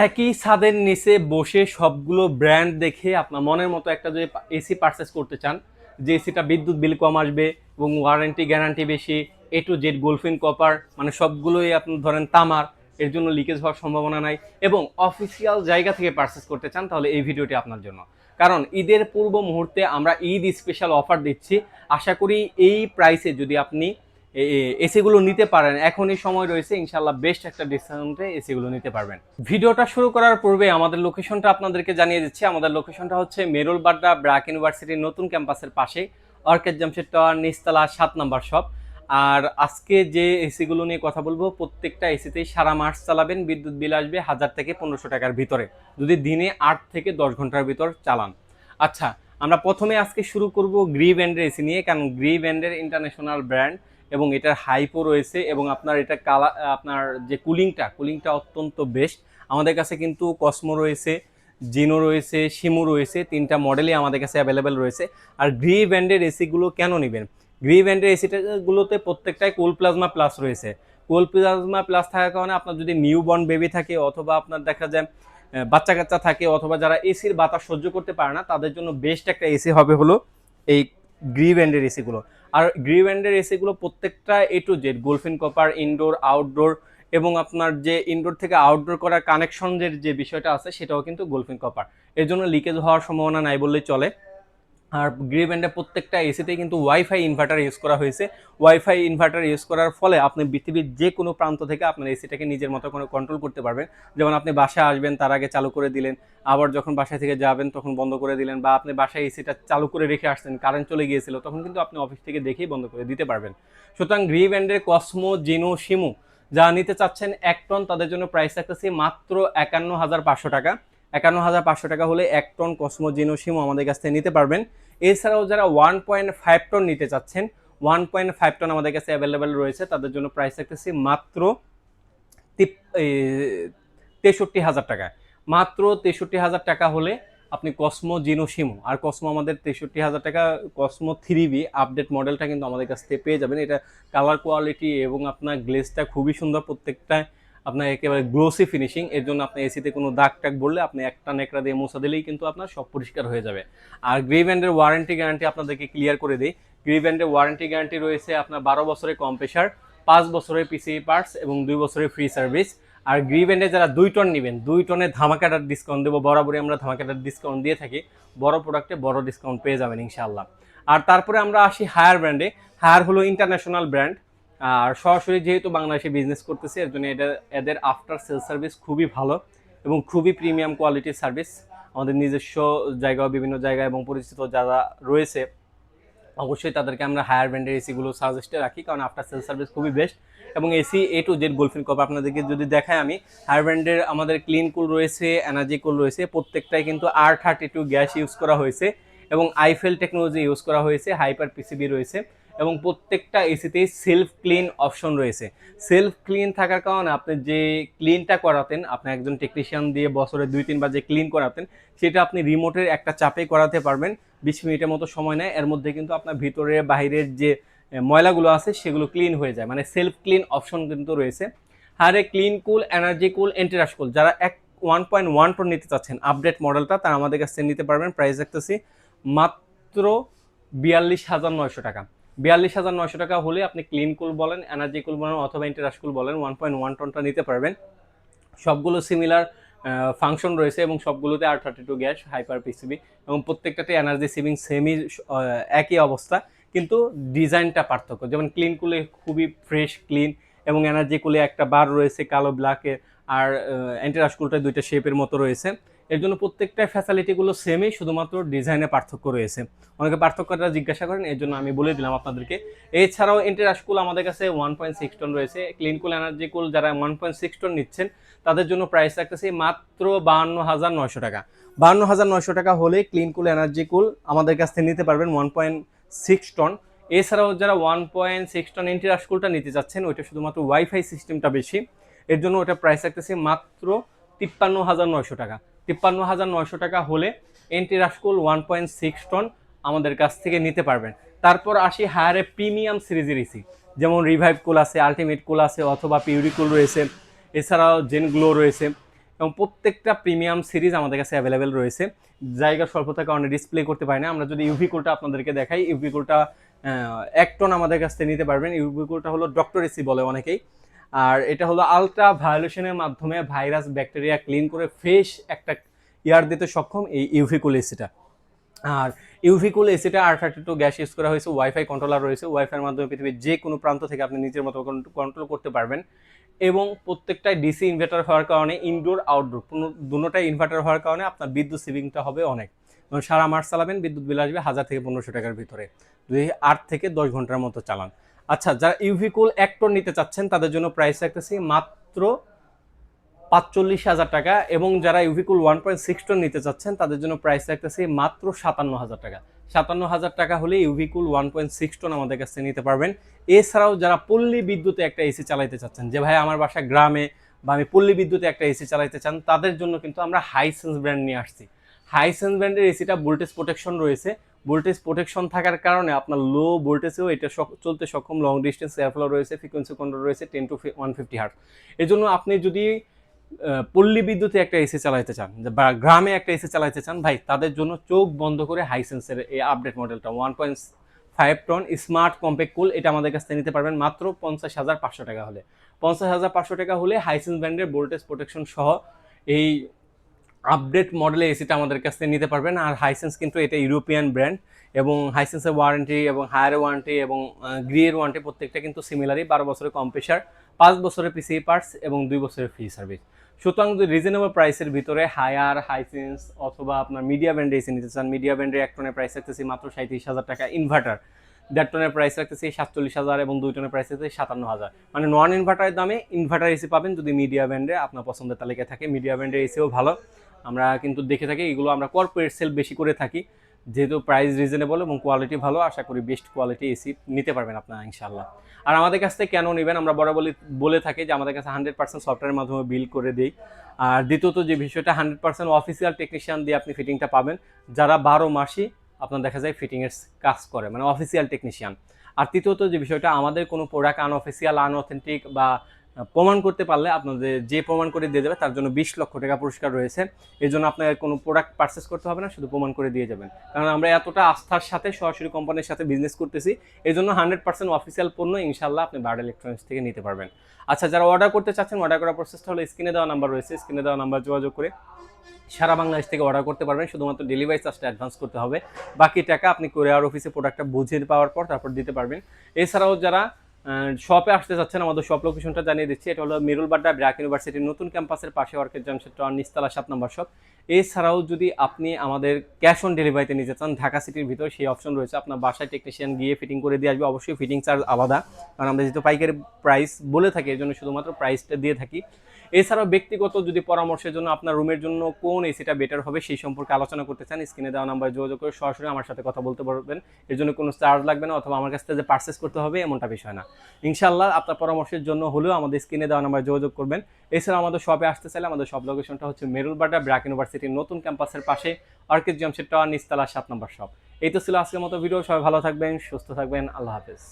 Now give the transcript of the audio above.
একই ছাদের নিচে বসে সবগুলো ব্র্যান্ড দেখে আপনার মনের মতো একটা যদি এসি পারচেস করতে চান, যে এসিটা বিদ্যুৎ বিল কম আসবে এবং ওয়ারেন্টি গ্যারান্টি বেশি, এ টু জেড গোল্ডফিন কপার, মানে সবগুলোই আপনি ধরেন তামার, এর জন্য লিকেজ হওয়ার সম্ভাবনা নাই, এবং অফিসিয়াল জায়গা থেকে পারচেস করতে চান, তাহলে এই ভিডিওটি আপনার জন্য। কারণ ঈদের পূর্ব মুহূর্তে আমরা ঈদ স্পেশাল অফার দিচ্ছি। আশা করি এই প্রাইসে যদি আপনি এসিগুলো নিতে পারেন, এখনই সময় রয়েছে, ইনশাল্লাহ বেস্ট একটা ডিসকাউন্টে এসিগুলো নিতে পারবেন। ভিডিওটা শুরু করার পূর্বে আমাদের লোকেশনটা আপনাদেরকে জানিয়ে দিচ্ছি। আমাদের লোকেশনটা হচ্ছে মেরুল বাড্ডা ব্র্যাক ইউনিভার্সিটির নতুন ক্যাম্পাসের পাশে, অর্কেড জামশেদ টাওয়ার, নিচতলা 7 নম্বর শপ। আর আজকে যে এসিগুলো নিয়ে কথা বলবো, প্রত্যেকটা এসিতেই সারা মাস চালাবেন, বিদ্যুৎ বিল আসবে 1000 থেকে 1500 টাকার ভিতরে, যদি দিনে 8 থেকে 10 ঘন্টার ভিতর চালান। আচ্ছা, আমরা প্রথমে আজকে শুরু করব গ্রি ব্র্যান্ডের এসি নিয়ে, কারণ গ্রি ব্র্যান্ডের ইন্টারন্যাশনাল ব্র্যান্ড এবং এটার হাইপও রয়েছে, এবং আপনার এটা কালার, আপনার যে কুলিংটা অত্যন্ত বেস্ট। আমাদের কাছে কিন্তু কসমো রয়েছে, জিনো রয়েছে, শিমু রয়েছে, 3টা মডেলই আমাদের কাছে অ্যাভেলেবেল রয়েছে। আর গ্রি ব্র্যান্ডের এসিগুলো কেন নেবেন? গ্রি ব্র্যান্ডের এসিগুলোতে প্রত্যেকটাই কোল প্লাজমা প্লাস রয়েছে। কোল প্লাজমা প্লাস থাকার কারণে আপনার যদি নিউ বর্ন বেবি থাকে, অথবা আপনার দেখা যায় বাচ্চা কাচ্চা থাকে, অথবা যারা এসির বাতাস সহ্য করতে পারে না, তাদের জন্য বেস্ট একটা এসি হবে হলো এই গ্রি ব্র্যান্ডের এসিগুলো। আর গ্রি ব্র্যান্ডের এসিগুলো প্রত্যেকটা A to Z goldfin copper, indoor outdoor, এবং আপনার যে ইনডোর থেকে আউটডোর করার কানেকশনের যে বিষয়টা আছে সেটাও কিন্তু গোল্ডফিন কপার। এর জন্য লিকেজ হওয়ার সম্ভাবনা নাই বললেই চলে। আর গ্রি ব্র্যান্ডের প্রত্যেকটা এসিতে কিন্তু ওয়াইফাই ইনভার্টার ইউজ করা হয়েছে। ওয়াইফাই ইনভার্টার ইউজ করার ফলে আপনি পৃথিবীর যে কোনো প্রান্ত থেকে আপনার এসিটাকে নিজের মতো করে কন্ট্রোল করতে পারবেন। যেমন আপনি বাসায় আসবেন, তার আগে চালু করে দিলেন, আবার যখন বাসা থেকে যাবেন তখন বন্ধ করে দিলেন, বা আপনি বাসায় এসিটা চালু করে রেখে আসছেন, কারেন্ট চলে গিয়েছিল, তখন কিন্তু আপনি অফিস থেকে দেখেই বন্ধ করে দিতে পারবেন। সুতরাং গ্রি ব্র্যান্ডের কসমো, জিনো, শিমু যারা নিতে চাচ্ছেন 1 টন, তাদের জন্য প্রাইস থাকতেছে মাত্র 51,500 টাকা। 51,500 টাকা হলে 1 টন কসমো, জিনো, শিমু আমাদের কাছ থেকে নিতে পারবেন। এছাড়াও যারা 1.5 টন নিতে চাচ্ছেন, 1.5 টন আমাদের কাছে অ্যাভেলেবেল রয়েছে, তাদের জন্য প্রাইস থাকতেছে মাত্র 63,000 টাকা। মাত্র 63,000 টাকা হলে আপনি কসমো, জিনো, শিমু, আর কসমো আমাদের 63,000 টাকা, কসমো 3B আপডেট মডেলটা কিন্তু আমাদের কাছ থেকে পেয়ে যাবেন। এটা কালার কোয়ালিটি এবং আপনার গ্লেজটা খুবই সুন্দর, প্রত্যেকটা আপনার একেবারে গ্লোসি ফিনিশিং। এর জন্য আপনার এসিতে কোনো দাগ টাগ বললে আপনি একটা নেকড়া দিয়ে মোছা দিলেই কিন্তু আপনার সব পরিষ্কার হয়ে যাবে। আর গ্রি ব্র্যান্ডের ওয়ারেন্টি গ্যারান্টি আপনাদেরকে ক্লিয়ার করে দিই। গ্রি ব্র্যান্ডের ওয়ারেন্টি গ্যারান্টি রয়েছে আপনার 12 বছরের কম্প্রেসার, 5 বছরের পিসিবি পার্টস এবং 2 বছরের ফ্রি সার্ভিস। আর গ্রি ব্র্যান্ডে যারা 2 টন নেবেন, 2 টনে ধামাকাটার ডিসকাউন্ট দেবো, বরাবরই আমরা ধামাকাটার ডিসকাউন্ট দিয়ে থাকি, বড় প্রোডাক্টে বড় ডিসকাউন্ট পেয়ে যাবেন ইনশাআল্লাহ। আর তারপরে আমরা আসি হায়ার ব্র্যান্ডে। হায়ার হলো ইন্টারন্যাশনাল ব্র্যান্ড, আর সরাসরি যেহেতু বাংলাদেশে বিজনেস করতেছে, এর জন্য এদের আফটার সেল সার্ভিস খুবই ভালো এবং খুবই প্রিমিয়াম কোয়ালিটির সার্ভিস। আমাদের নিজস্ব জায়গায়, বিভিন্ন জায়গায় এবং পরিচিত যারা রয়েছে, অবশ্যই তাদেরকে আমরা হায়ার ব্র্যান্ডের এসিগুলো সাজেস্টে রাখি, কারণ আফটার সেল সার্ভিস খুবই বেস্ট। এবং এসি এ টু জেড গোল্ডফিন কপ আপনাদেরকে যদি দেখায় আমি, হায়ার ব্র্যান্ডের আমাদের ক্লিন কুল রয়েছে, এনার্জি কুল রয়েছে, প্রত্যেকটাই কিন্তু R32 গ্যাস ইউজ করা হয়েছে এবং আইফেল টেকনোলজি ইউজ করা হয়েছে, হাইপার পিসিবি রয়েছে, এবং প্রত্যেকটা এসিতেই সেলফ ক্লিন অপশন রয়েছে। সেলফ ক্লিন থাকার কারণে আপনি যে ক্লিনটা করাতেন, আপনি একজন টেকনিশিয়ান দিয়ে বছরে 2-3 বার যে ক্লিন করাতেন, সেটা আপনি রিমোটের একটা চাপে করাতে পারবেন। 20 মিনিটের মতো সময় নেয়, এর মধ্যে কিন্তু আপনার ভিতরে বাইরের যে ময়লাগুলো আছে সেগুলো ক্লিন হয়ে যায়, মানে সেলফ ক্লিন অপশন কিন্তু রয়েছে। হারে ক্লিন কুল, এনার্জি কুল, এন্টিরাশ কুল, যারা 1.1 টন নিতে চাচ্ছেন আপডেট মডেলটা, তারা আমাদের কাছ থেকে নিতে পারবেন। প্রাইস রাখতেছি মাত্র 42,900 টাকা। 42,900 টাকা হলে আপনি ক্লিন কুল বলেন, এনার্জি কুল বলেন, অথবা ইন্টারাশ কুল বলেন, 1.1 টনটা নিতে পারবেন। সবগুলো সিমিলার ফাংশন রয়েছে এবং সবগুলোতে R32 গ্যাস, হাইপার পিসিবি, এবং প্রত্যেকটাতে এনার্জি সেভিং সেমি একই অবস্থা, কিন্তু ডিজাইনটা পার্থক্য। যেমন ক্লিন কুলে খুবই ফ্রেশ ক্লিন, এবং এনার্জি কুলে একটা বার রয়েছে কালো ব্ল্যাকে, আর এন্টিরাশ কুলটা 2টা শেপের মতো রয়েছে। এর জন্য প্রত্যেকটা ফ্যাসিলিটিগুলো সেমই, শুধুমাত্র ডিজাইনে পার্থক্য রয়েছে। অনেকে পার্থক্যটা জিজ্ঞাসা করেন, এর জন্য আমি বলে দিলাম আপনাদেরকে। এছাড়াও এন্টিরাশ কুল আমাদের কাছে 1.6 টন রয়েছে। ক্লিন কুল, এনার্জি কুল যারা 1.6 টন নিচ্ছেন, তাদের জন্য প্রাইস রাখতেছি মাত্র 52,900 টাকা। 52,900 টাকা হলে ক্লিন কুল, এনার্জি কুল আমাদের কাছ থেকে নিতে পারবেন 1.6 টন। এছাড়াও যারা 1.6 টন এন্টিরাশ কুলটা নিতে চাচ্ছেন, ওইটা শুধুমাত্র ওয়াইফাই সিস্টেমটা বেশি, এর জন্য ওটা প্রাইস রাখতেছি মাত্র 53,900 টাকা। 53,900 টাকা হলে এন্টিরাশ কুল 1.6 টন আমাদের কাছ থেকে নিতে পারবেন। তারপর আসি হায়ারে প্রিমিয়াম সিরিজের এসি, যেমন রিভাইভ কুল আছে, আলটিমেট কুল আছে, অথবা পিউরি কুল রয়েছে, এছাড়াও জেন গ্লো রয়েছে। এবং প্রত্যেকটা প্রিমিয়াম সিরিজ আমাদের কাছে অ্যাভেলেবেল রয়েছে। জায়গার স্বল্পতার কারণে ডিসপ্লে করতে পারি না। আমরা যদি ইউভি কুলটা আপনাদেরকে দেখাই, ইউভি কুলটা 1 টন আমাদের কাছ থেকে নিতে পারবেন। ইউভি কুলটা হলো ডক্টর এসি বলে অনেকেই, আর এটা হলো আলট্রা ভায়োলেশনের মাধ্যমে ভাইরাস ব্যাকটেরিয়া ক্লিন করে ফ্রেশ একটা এয়ার দিতে সক্ষম এই ইউভি কুল এসিটা। আর ইউভি কুল এসিটা R32 গ্যাস ইউজ করা হয়েছে, ওয়াইফাই কন্ট্রোলার রয়েছে, ওয়াইফাইয়ের মাধ্যমে পৃথিবীর যে কোনো প্রান্ত থেকে আপনি নিজের মতো কন্ট্রোল করতে পারবেন। এবং প্রত্যেকটাই ডিসি ইনভার্টার হওয়ার কারণে ইনডোর আউটডোর দুটোটাই ইনভার্টার হওয়ার কারণে আপনার বিদ্যুৎ সেভিংটা হবে অনেক। সারা মাস চালাবেন, বিদ্যুৎ বিল আসবে 1000 থেকে 1500 টাকার ভিতরে, যদি 8 থেকে 10 ঘন্টার মতো চালান। আচ্ছা, যারা ইউভি কুল 1 টন নিতে চাচ্ছেন তাদের জন্য প্রাইস রাখতেছি মাত্র 45,000 টাকা, এবং যারা ইউভিকুল 1.6 টন নিতে চাচ্ছেন তাদের জন্য প্রাইস রাখতেছি মাত্র 57,000 টাকা। 57,000 টাকা হলে ইউভিকুল 1.6 টন আমাদের কাছে নিতে পারবেন। এছাড়াও যারা পল্লী বিদ্যুতে একটা এসি চালাইতে চাচ্ছেন, যে ভাই আমার বাসা গ্রামে বা আমি পল্লী বিদ্যুতে একটা এসি চালাইতে চান, তাদের জন্য কিন্তু আমরা হাইসেন্স ব্র্যান্ড নিয়ে আসছি। হাইসেন্স ব্র্যান্ডের এসিটা ভোল্টেজ প্রোটেকশন রয়েছে। ভোল্টেজ প্রোটেকশন থাকার কারণে আপনার লো ভোল্টেজেও এটা চলতে সক্ষম, লং ডিস্টেন্স এয়ারফ্লো রয়েছে, ফ্রিকোয়েন্সি কন্ট্রোল রয়েছে 10 to 150 হার্টজ। এর জন্য আপনি যদি পল্লী বিদ্যুতে একটা এসি চালাইতে চান বা গ্রামে একটা এসি চালাইতে চান, ভাই তাদের জন্য চোখ বন্ধ করে হাইসেন্সের এই আপডেট মডেলটা 1.5 টন স্মার্ট কম্প্যাক্ট কুল, এটা আমাদের কাছ থেকে নিতে পারবেন মাত্র 50,500 টাকা হলে। 50,500 টাকা হলে হাইসেন্স ব্র্যান্ডের ভোল্টেজ প্রোটেকশন সহ এই আপডেট মডেলের এসিটা আমাদের কাছ থেকে নিতে পারবেন। আর হাইসেন্স কিন্তু এটা ইউরোপিয়ান ব্র্যান্ড, এবং হাইসেন্সের ওয়ারেন্টি এবং হায়ার ওয়ারেন্টি এবং গ্রিয়ের ওয়ারেন্টি প্রত্যেকটা কিন্তু সিমিলারই। 12 বছরের কম্প্রেসার, 5 বছরের পিসি পার্টস এবং 2 বছরের ফ্রি সার্ভিস। সুতরাং যদি রিজনেবল প্রাইসের ভিতরে হায়ার, হাইসেন্স অথবা আপনার মিডিয়া ব্র্যান্ডে এসি নিতে চান, মিডিয়া ব্র্যান্ডের 1 টনের প্রাইস রাখতেছি মাত্র 37,000 টাকা। ইনভার্টার 1.5 টনের প্রাইস রাখতেছি 47,000 এবং 2 টনের প্রাইস রাখতেছি 57,000। মানে নন ইনভার্টারের দামে ইনভার্টার এসি পাবেন যদি মিডিয়া ব্র্যান্ডে আপনার পছন্দের তালিকায় থাকে। মিডিয়া ব্র্যান্ডের এসিও ভালো, আমরা কিন্তু দেখে থাকি, এগুলো আমরা কর্পোরেট সেল বেশি করে থাকি, যেহেতু প্রাইস রিজনেবল এবং কোয়ালিটি ভালো। আশা করি বেস্ট কোয়ালিটি এসি নিতে পারবেন আপনারা ইনশাল্লাহ। আর আমাদের কাছ থেকে কেন নেবেন, আমরা বরাবর বলে থাকি যে আমাদের কাছে 100% সফটওয়্যারের মাধ্যমে বিল করে দিই। আর দ্বিতীয়ত যে বিষয়টা, 100% অফিসিয়াল টেকনিশিয়ান দিয়ে আপনি ফিটিংটা পাবেন, যারা 12 মাসই আপনার দেখা যায় ফিটিংয়ের কাজ করে, মানে অফিসিয়াল টেকনিশিয়ান। আর তৃতীয়ত যে বিষয়টা, আমাদের কোনো প্রোডাক্ট আনঅফিসিয়াল, আনঅথেন্টিক বা প্রমাণ করতে পারলে আপনাদের যে প্রমাণ করে দিয়ে যাবে তার জন্য 20 লক্ষ টাকা পুরস্কার রয়েছে। এই জন্য আপনার কোনো প্রোডাক্ট পারচেস করতে হবে না, শুধু প্রমাণ করে দিয়ে যাবেন। কারণ আমরা এতটা আস্থার সাথে সরাসরি কোম্পানির সাথে বিজনেস করতেছি, এই জন্য 100% অফিসিয়াল পণ্য ইনশাল্লাহ আপনি বার্ড ইলেকট্রনিক্স থেকে নিতে পারবেন। আচ্ছা, যারা অর্ডার করতে চাচ্ছেন, অর্ডার করার প্রসেসটা হলো স্ক্রিনে দেওয়া নাম্বার রয়েছে, স্ক্রিনে দেওয়া নাম্বার যোগাযোগ করে সারা বাংলাদেশ থেকে অর্ডার করতে পারবেন। শুধুমাত্র ডেলিভারি চার্জটা অ্যাডভান্স করতে হবে, বাকি টাকা আপনি কুরিয়ার অফিসে প্রোডাক্টটা বুঝিয়ে পাওয়ার পর তারপর দিতে পারবেন। এছাড়াও যারা শপে আসতে চাচ্ছেন, আমাদের শপ লোকেশনটা জানিয়ে দিচ্ছি। এটা হলো মিরুলবাড্ডা ব্র্যাক ইউনিভার্সিটির নতুন ক্যাম্পাসের পাশে, অর্কিড জামশেদ টাওয়ার, নিচতলা 7 নম্বর শপ। এছাড়াও যদি আপনি আমাদের ক্যাশ অন ডেলিভারিতে নিতে চান ঢাকা সিটির ভিতরে, সেই অপশন রয়েছে। আপনার বাসায় টেকনিশিয়ান গিয়ে ফিটিং করে দিয়ে আসবে, অবশ্যই ফিটিং চার্জ আলাদা, কারণ আমরা যেহেতু পাইকারি প্রাইস বলে থাকি এই জন্য শুধুমাত্র প্রাইসটা দিয়ে থাকি। এছাড়াও ব্যক্তিগত যদি পরামর্শের জন্য আপনার রুমের জন্য কোন এসিটা বেটার হবে সেই সম্পর্কে আলোচনা করতে চান, স্ক্রিনে দেওয়া নাম্বার যোগাযোগ করে সরাসরি আমার সাথে কথা বলতে পারবেন। এর জন্য কোনো চার্জ লাগবে না, অথবা আমার কাছ থেকে যে পারচেস করতে হবে এমনটা বিষয় না। ইনশাল্লাহ আপনার পরামর্শের জন্য হলেও আমাদের স্ক্রিনে দেওয়া নাম্বার যোগাযোগ করবেন। এছাড়া আমাদের শপে আসতে চাইলে আমাদের শপ লোকেশনটা হচ্ছে মেরুলবাড্ডা ব্র্যাক ইউনিভার্সিটির নতুন ক্যাম্পাসের পাশে, অর্কিড জামশেদ টাওয়ার, নিচতলা 7 নম্বর শপ। এই তো ছিল আজকের মতো ভিডিও। সবাই ভালো থাকবেন, সুস্থ থাকবেন, আল্লাহ হাফেজ।